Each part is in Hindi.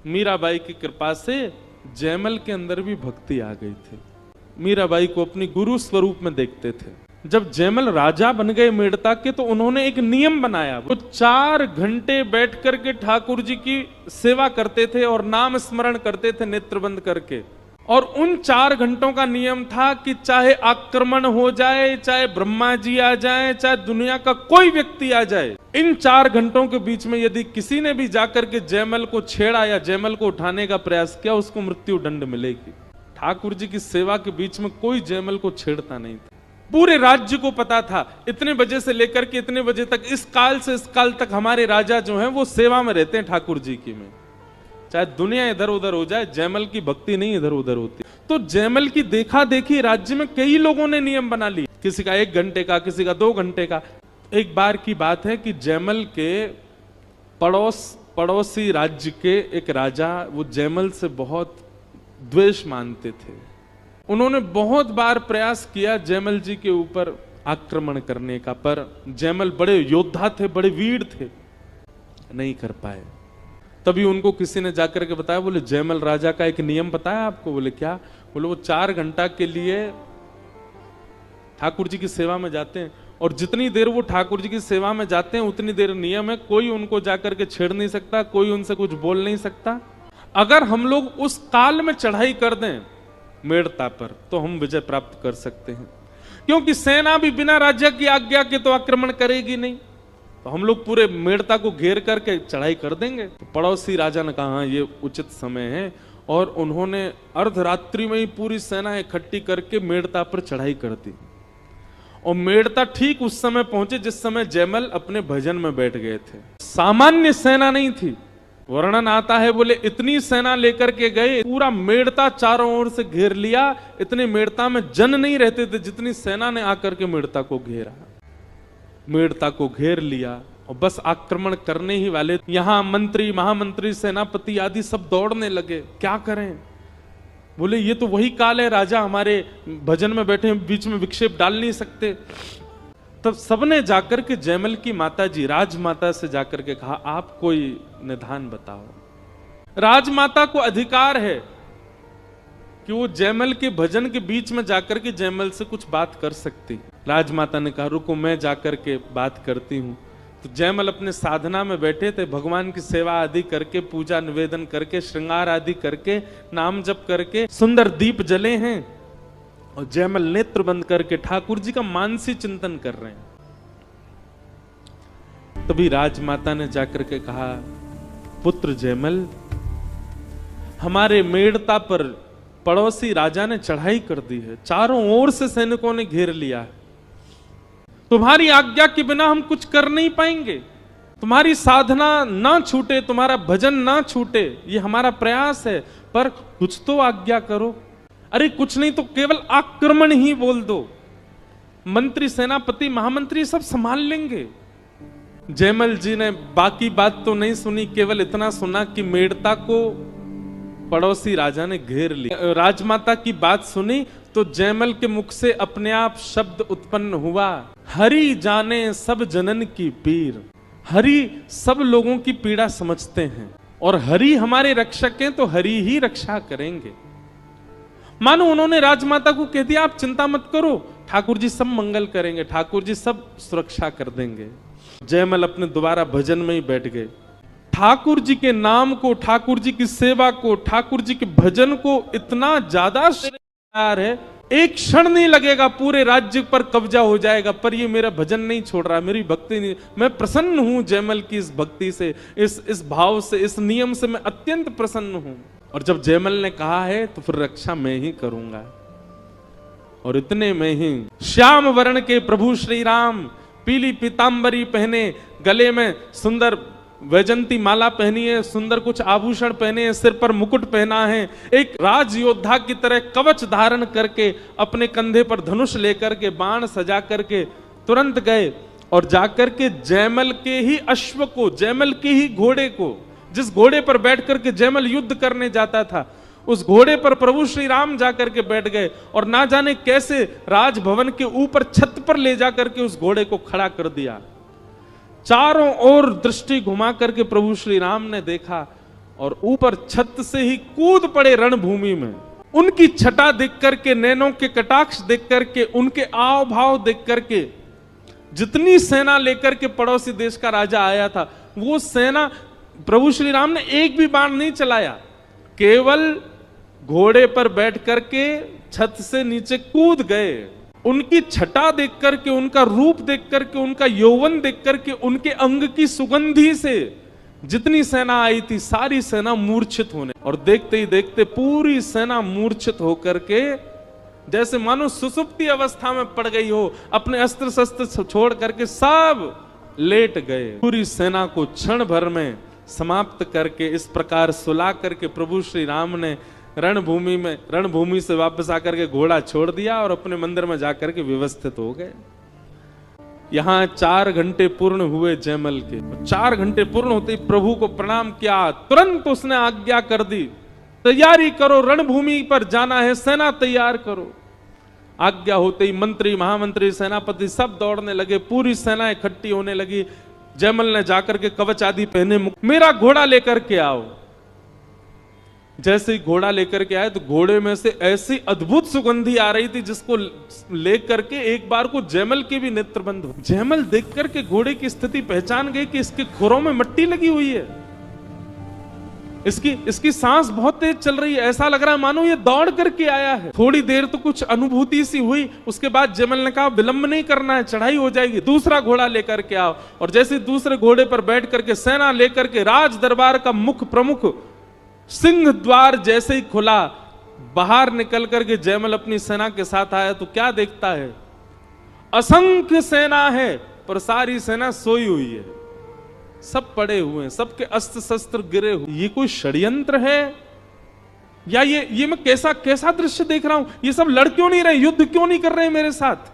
मीराबाई की कृपा से जयमल के अंदर भी भक्ति आ गई थी। मीराबाई को अपनी गुरु स्वरूप में देखते थे। जब जयमल राजा बन गए मेड़ता के तो उन्होंने एक नियम बनाया। वो 4 घंटे बैठ करके ठाकुर जी की सेवा करते थे और नाम स्मरण करते थे नेत्र बंद करके। और उन 4 घंटों का नियम था कि चाहे आक्रमण हो जाए, चाहे ब्रह्मा जी आ जाए, चाहे दुनिया का कोई व्यक्ति आ जाए, इन 4 घंटों के बीच में यदि किसी ने भी जाकर के जयमल को छेड़ा या जयमल को उठाने का प्रयास किया, उसको मृत्यु दंड मिलेगी। ठाकुर जी की सेवा के बीच में कोई जयमल को छेड़ता नहीं था। पूरे राज्य को पता था इतने बजे से लेकर के इतने बजे तक, इस काल से इस काल तक हमारे राजा जो हैं वो सेवा में रहते हैं ठाकुर जी की में। चाहे दुनिया इधर उधर हो जाए, जयमल की भक्ति नहीं इधर उधर होती। तो जयमल की देखा देखी राज्य में कई लोगों ने नियम बना लिए, किसी का 1 घंटे का, किसी का 2 घंटे का। एक बार की बात है कि जयमल के पड़ोसी राज्य के एक राजा वो जयमल से बहुत द्वेष मानते थे। उन्होंने बहुत बार प्रयास किया जयमल जी के ऊपर आक्रमण करने का, पर जयमल बड़े योद्धा थे, बड़े वीर थे, नहीं कर पाए। तभी उनको किसी ने जाकर के बताया, बोले जयमल राजा का एक नियम बताया आपको? बोले क्या? बोले वो 4 घंटा के लिए ठाकुर जी की सेवा में जाते हैं और जितनी देर वो ठाकुर जी की सेवा में जाते हैं उतनी देर नियम है, कोई उनको जाकर के छेड़ नहीं सकता, कोई उनसे कुछ बोल नहीं सकता। अगर हम लोग उस काल में चढ़ाई कर दें मेड़ता पर तो हम विजय प्राप्त कर सकते हैं, क्योंकि सेना भी बिना राजा की आज्ञा के तो आक्रमण करेगी नहीं। तो हम लोग पूरे मेड़ता को घेर करके चढ़ाई कर देंगे। तो पड़ोसी राजा ने कहा ये उचित समय है, और उन्होंने अर्धरात्रि में ही पूरी सेना इकट्ठी करके मेड़ता पर चढ़ाई कर दी। और मेड़ता ठीक उस समय पहुंचे जिस समय जयमल अपने भजन में बैठ गए थे। सामान्य सेना नहीं थी, वर्णन आता है बोले इतनी सेना लेकर के गए, पूरा मेड़ता चारों ओर से घेर लिया। इतने मेड़ता में जन नहीं रहते थे जितनी सेना ने आकर के मेड़ता को घेरा। मेड़ता को घेर लिया और बस आक्रमण करने ही वाले। यहां मंत्री, महामंत्री, सेनापति आदि सब दौड़ने लगे, क्या करें? बोले ये तो वही काल है, राजा हमारे भजन में बैठे हैं, बीच में विक्षेप डाल नहीं सकते। तब सबने जाकर के जयमल की माता जी राजमाता से जाकर के कहा आप कोई निदान बताओ। राजमाता को अधिकार है कि वो जयमल के भजन के बीच में जाकर के जयमल से कुछ बात कर सकती। राजमाता ने कहा रुको मैं जाकर के बात करती हूं। तो जयमल अपने साधना में बैठे थे, भगवान की सेवा आदि करके, पूजा निवेदन करके, श्रृंगार आदि करके, नाम जप करके, सुंदर दीप जले हैं और जयमल नेत्र बंद करके ठाकुर जी का मानसी चिंतन कर रहे हैं। तभी राजमाता ने जाकर के कहा पुत्र जयमल, हमारे मेड़ता पर पड़ोसी राजा ने चढ़ाई कर दी है, चारों ओर से सैनिकों ने घेर लिया है, तुम्हारी आज्ञा के बिना हम कुछ कर नहीं पाएंगे। तुम्हारी साधना ना छूटे, तुम्हारा भजन ना छूटे, ये हमारा प्रयास है, पर कुछ तो आज्ञा करो। अरे कुछ नहीं तो केवल आक्रमण ही बोल दो, मंत्री, सेनापति, महामंत्री सब संभाल लेंगे। जयमल जी ने बाकी बात तो नहीं सुनी, केवल इतना सुना कि मेड़ता को पड़ोसी राजा ने घेर लिया। राजमाता की बात सुनी तो जयमल के मुख से अपने आप शब्द उत्पन्न हुआ, हरि जाने सब जनन की पीर। हरि सब लोगों की पीड़ा समझते हैं और हरि हमारे रक्षक हैं, तो हरि ही रक्षा करेंगे। मानो उन्होंने राजमाता को कह दिया आप चिंता मत करो, ठाकुर जी सब मंगल करेंगे, ठाकुर जी सब सुरक्षा कर देंगे। जयमल अपने दोबारा भजन में ही बैठ गए। ठाकुर जी के नाम को, ठाकुर जी की सेवा को, ठाकुर जी के भजन को इतना ज्यादा प्यार है, एक क्षण नहीं लगेगा पूरे राज्य पर कब्जा हो जाएगा, पर ये मेरा भजन नहीं छोड़ रहा, मेरी भक्ति नहीं। मैं प्रसन्न हूं जयमल की इस भक्ति से, इस भाव से, इस नियम से मैं अत्यंत प्रसन्न हूं। और जब जयमल ने कहा है तो फिर रक्षा मैं ही करूंगा। और इतने में ही श्याम वर्ण के प्रभु श्री राम पीली पीतांबरी पहने, गले में सुंदर वैजंती माला पहनी है, सुंदर कुछ आभूषण पहने हैं, सिर पर मुकुट पहना है, एक राज योद्धा की तरह कवच धारण करके, अपने कंधे पर धनुष लेकर के, बाण सजा करके तुरंत गए और जाकर के जयमल के ही अश्व को, जयमल के ही घोड़े को, जिस घोड़े पर बैठ करके जयमल युद्ध करने जाता था, उस घोड़े पर प्रभु श्री राम जाकर के बैठ गए और ना जाने कैसे राजभवन के ऊपर छत पर ले जाकर के उस घोड़े को खड़ा कर दिया। चारों ओर दृष्टि घुमा करके प्रभु श्री राम ने देखा और ऊपर छत से ही कूद पड़े रणभूमि में। उनकी छटा देख करके, नैनों के कटाक्ष देख करके, उनके आव भाव देख करके, जितनी सेना लेकर के पड़ोसी देश का राजा आया था, वो सेना प्रभु श्री राम ने एक भी बाण नहीं चलाया, केवल घोड़े पर बैठ करके छत से नीचे कूद गए। उनकी छटा देख करके, उनका रूप देख करके, उनका यौवन देख करके, उनके अंग की सुगंधी से जितनी सेना आई थी सारी सेना मूर्छित होने, और देखते ही देखते पूरी सेना मूर्छित होकर के जैसे मानो सुसुप्ति अवस्था में पड़ गई हो, अपने अस्त्र शस्त्र छोड़ करके सब लेट गए। पूरी सेना को क्षण भर में समाप्त करके इस प्रकार सुला करके प्रभु श्री राम ने रणभूमि से वापस आकर के घोड़ा छोड़ दिया और अपने मंदिर में जाकर के व्यवस्थित हो गए। यहां 4 घंटे पूर्ण हुए जयमल के। 4 घंटे पूर्ण होते ही प्रभु को प्रणाम किया, तुरंत उसने आज्ञा कर दी, तैयारी करो, रणभूमि पर जाना है, सेना तैयार करो। आज्ञा होते ही मंत्री, महामंत्री, सेनापति सब दौड़ने लगे, पूरी सेना इकट्ठी होने लगी। जयमल ने जाकर के कवच आदि पहने, मेरा घोड़ा लेकर के आओ। जैसे ही घोड़ा लेकर के आए तो घोड़े में से ऐसी अद्भुत सुगंधी आ रही थी जिसको लेकर के एक बार को जयमल के भी नेत्र बंद हो। जयमल देख करके घोड़े की स्थिति पहचान गए कि इसके खुरों में मिट्टी लगी हुई है, इसकी सांस बहुत तेज चल रही है, ऐसा लग रहा है मानो ये दौड़ करके आया है। थोड़ी देर तो कुछ अनुभूति सी हुई, उसके बाद जयमल ने कहा विलंब नहीं करना है, चढ़ाई हो जाएगी, दूसरा घोड़ा लेकर के आओ। और जैसे दूसरे घोड़े पर बैठ करके सेना लेकर के राज दरबार का मुख प्रमुख सिंह द्वार जैसे ही खुला, बाहर निकल करके जयमल अपनी सेना के साथ आया तो क्या देखता है, असंख्य सेना है पर सारी सेना सोई हुई है, सब पड़े हुए हैं, सबके अस्त्र शस्त्र गिरे हुए। ये कोई षड्यंत्र है या ये मैं कैसा दृश्य देख रहा हूं? ये सब लड़ क्यों नहीं रहे, युद्ध क्यों नहीं कर रहे मेरे साथ?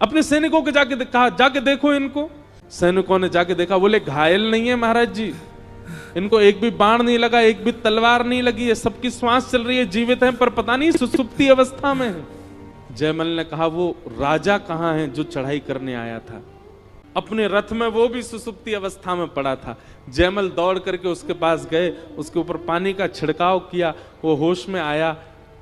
अपने सैनिकों को जाके कहा, जाके देखो इनको। सैनिकों ने जाके देखा, बोले घायल नहीं है महाराज जी, इनको एक भी बाण नहीं लगा, एक भी तलवार नहीं लगी है, सबकी श्वास चल रही है, जीवित हैं, पर पता नहीं सुसुप्ति अवस्था में है। जयमल ने कहा, वो राजा कहां है जो चढ़ाई करने आया था? अपने रथ में वो भी सुसुप्ति अवस्था में पड़ा था। जयमल दौड़ करके उसके पास गए, उसके ऊपर पानी का छिड़काव किया, वो होश में आया।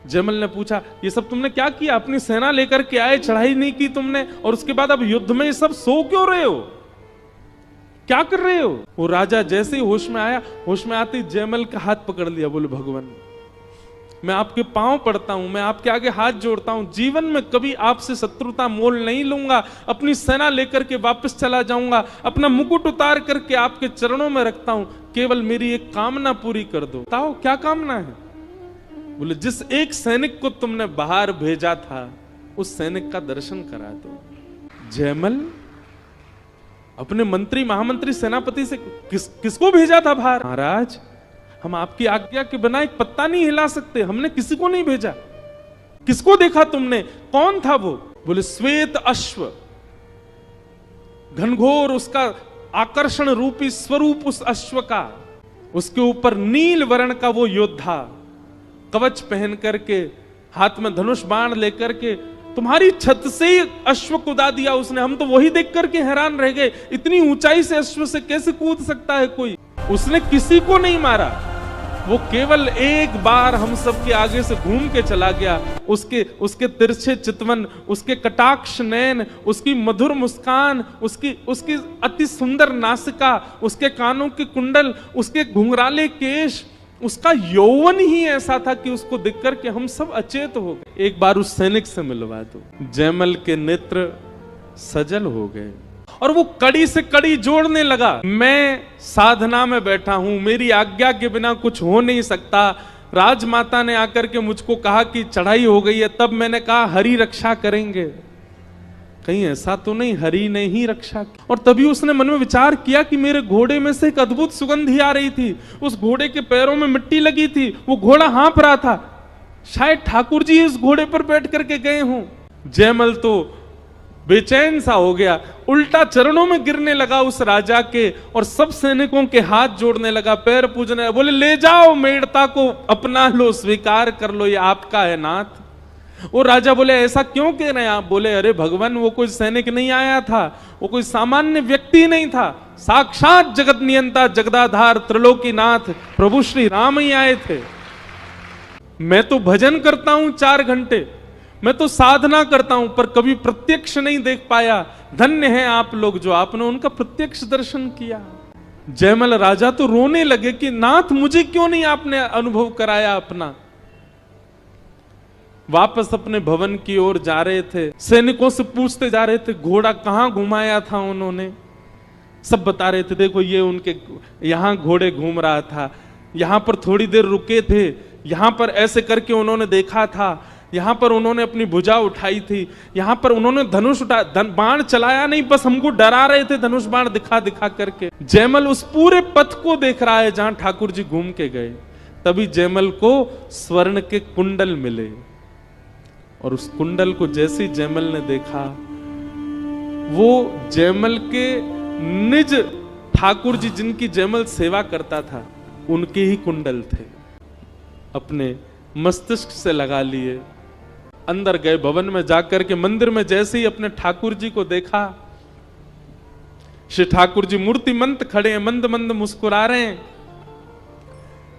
जयमल ने पूछा, ये सब तुमने क्या किया? अपनी सेना लेकर के आए, चढ़ाई नहीं की तुमने, और उसके बाद अब युद्ध में ये सब सो क्यों रहे हो, क्या कर रहे हो? वो राजा जैसे ही होश में आया, होश में आते ही जयमल का हाथ पकड़ लिया, बोले भगवान मैं आपके पांव पड़ता हूं, मैं आपके आगे हाथ जोड़ता हूं, जीवन में कभी आपसे शत्रुता मोल नहीं लूंगा, अपनी सेना लेकर के वापस चला जाऊंगा, अपना मुकुट उतार करके आपके चरणों में रखता हूं, केवल मेरी एक कामना पूरी कर दो। बताओ क्या कामना है? बोले जिस एक सैनिक को तुमने बाहर भेजा था उस सैनिक का दर्शन करा दो। जयमल अपने मंत्री, महामंत्री, सेनापति से किसको भेजा था बाहर? महाराज हम आपकी आज्ञा के बिना एक पत्ता नहीं हिला सकते, हमने किसी को नहीं भेजा। किसको देखा तुमने, कौन था वो? बोले श्वेत अश्व, घनघोर उसका आकर्षण रूपी स्वरूप उस अश्व का, उसके ऊपर नील वर्ण का वो योद्धा, कवच पहन करके, हाथ में धनुष बाण लेकर के, तुम्हारी छत से ही अश्व कूदा दिया उसने। हम तो वही देख करके हैरान रह गए, इतनी ऊंचाई से अश्व से कैसे कूद सकता है कोई? उसने किसी को नहीं मारा, वो केवल एक बार हम सब के आगे से घूम के चला गया। उसके तिरछे चितवन, उसके कटाक्ष नयन, उसकी मधुर मुस्कान, उसकी अति सुंदर नासिका, उसके कानों के कुंडल, उसके घुंघराले केश, उसका यौवन ही ऐसा था कि उसको देख करके हम सब अचेत हो गए। एक बार उस सैनिक से मिलवा दो। जयमल के नेत्र सजल हो गए और वो कड़ी से कड़ी जोड़ने लगा। मैं साधना में बैठा हूं, मेरी आज्ञा के बिना कुछ हो नहीं सकता। राजमाता ने आकर के मुझको कहा कि चढ़ाई हो गई है, तब मैंने कहा हरि रक्षा करेंगे, कहीं ऐसा तो नहीं हरि ने ही रक्षा की। और तभी उसने मन में विचार किया कि मेरे घोड़े में से एक अद्भुत सुगंधी आ रही थी, उस घोड़े के पैरों में मिट्टी लगी थी, वो घोड़ा हाँफ रहा था, शायद ठाकुर जी इस घोड़े पर बैठ करके गए हों। जयमल तो बेचैन सा हो गया, उल्टा चरणों में गिरने लगा उस राजा के और सब सैनिकों के हाथ जोड़ने लगा, पैर पूजने लगा। बोले ले जाओ मेड़ता को, अपना लो, स्वीकार कर लो, ये आपका है नाथ। वो राजा बोले ऐसा क्यों कह रहे हैं आप? बोले अरे भगवान वो कोई सैनिक नहीं आया था, वो कोई सामान्य व्यक्ति नहीं था, साक्षात जगत नियंता जगदाधार त्रिलोकीनाथ प्रभु श्री राम ही आए थे। मैं तो भजन करता हूं 4 घंटे, मैं तो साधना करता हूं, पर कभी प्रत्यक्ष नहीं देख पाया। धन्य हैं आप लोग जो आपने उनका प्रत्यक्ष दर्शन किया। जयमल राजा तो रोने लगे कि नाथ मुझे क्यों नहीं आपने अनुभव कराया अपना। वापस अपने भवन की ओर जा रहे थे, सैनिकों से पूछते जा रहे थे घोड़ा कहां घुमाया था उन्होंने। सब बता रहे थे देखो ये उनके यहां घोड़े घूम रहा था, यहां पर थोड़ी देर रुके थे, यहां पर ऐसे करके उन्होंने देखा था, यहां पर उन्होंने अपनी भुजा उठाई थी, यहां पर उन्होंने धनुष बाण चलाया नहीं, बस हमको डरा रहे थे धनुष बाण दिखा दिखा करके। जयमल उस पूरे पथ को देख रहा है जहां ठाकुर जी घूम के गए। तभी जयमल को स्वर्ण के कुंडल मिले, और उस कुंडल को जैसे जयमल ने देखा, वो जयमल के निज ठाकुर जी जिनकी जयमल सेवा करता था उनके ही कुंडल थे। अपने मस्तिष्क से लगा लिए, अंदर गए, भवन में जाकर के मंदिर में जैसे ही अपने ठाकुर जी को देखा, श्री ठाकुर जी मूर्तिमंत खड़े हैं, मंद मंद मुस्कुरा रहे हैं।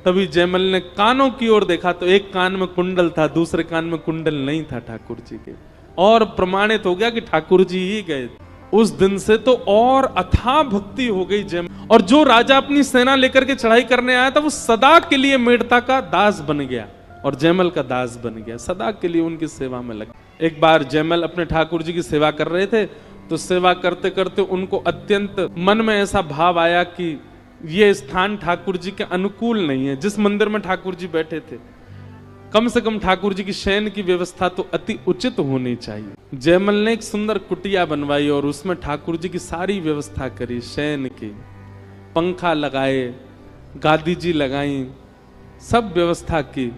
तभी जयमल ने कानों की ओर देखा तो एक कान में कुंडल था, दूसरे कान में कुंडल नहीं था ठाकुर जी के, और प्रमाणित हो गया कि ठाकुर जी ही गए। उस दिन से तो और अथाह भक्ति हो गई जयमल। और जो राजा अपनी सेना लेकर के चढ़ाई करने आया था वो सदा के लिए मेड़ता का दास बन गया और जयमल का दास बन गया, सदा के लिए उनकी सेवा में लग। एक बार जयमल अपने ठाकुर जी की सेवा कर रहे थे, तो सेवा करते करते उनको अत्यंत मन में ऐसा भाव आया कि ये स्थान ठाकुर जी के अनुकूल नहीं है। जिस मंदिर में ठाकुर जी बैठे थे, कम से कम ठाकुर जी की शयन की व्यवस्था तो अति उचित होनी चाहिए। जयमल ने एक सुंदर कुटिया बनवाई और उसमें ठाकुर जी की सारी व्यवस्था करी, शयन की, पंखा लगाए, गादी जी लगाई, सब व्यवस्था की।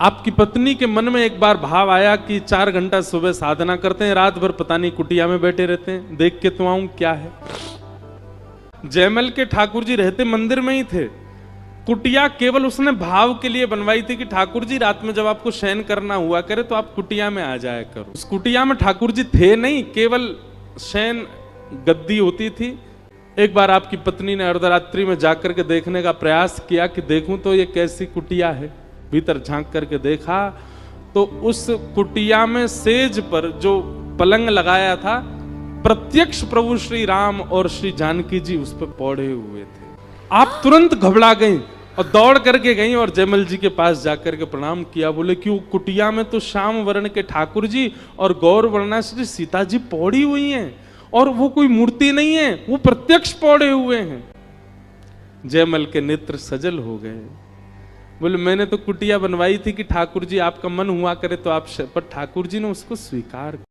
आपकी पत्नी के मन में एक बार भाव आया कि 4 घंटा सुबह साधना करते हैं, रात भर पता नहीं कुटिया में बैठे रहते हैं, देख के तो आऊं क्या है। जयमल के ठाकुर जी रहते मंदिर में ही थे, कुटिया केवल उसने भाव के लिए बनवाई थी कि ठाकुर जी रात में जब आपको शयन करना हुआ करे तो आप कुटिया में आ जाया करो। उस कुटिया में ठाकुर जी थे नहीं, केवल शयन गद्दी होती थी। एक बार आपकी पत्नी ने अर्धरात्रि में जाकर के देखने का प्रयास किया कि देखूं तो ये कैसी कुटिया है। भीतर झांक करके देखा तो उस कुटिया में सेज पर जो पलंग लगाया था, प्रत्यक्ष प्रभु श्री राम और श्री जानकी जी उस पर पौड़े हुए थे। आप तुरंत घबरा गई और दौड़ करके गई और जयमल जी के पास जाकर के प्रणाम किया। बोले कि वो कुटिया में तो श्याम वर्ण के ठाकुर जी और गौर वर्णा श्री सीता जी पौड़ी हुई हैं, और वो कोई मूर्ति नहीं है, वो प्रत्यक्ष पौड़े हुए हैं। जयमल के नेत्र सजल हो गए। बोले मैंने तो कुटिया बनवाई थी कि ठाकुर जी आपका मन हुआ करे तो आप, पर ठाकुर जी ने उसको स्वीकार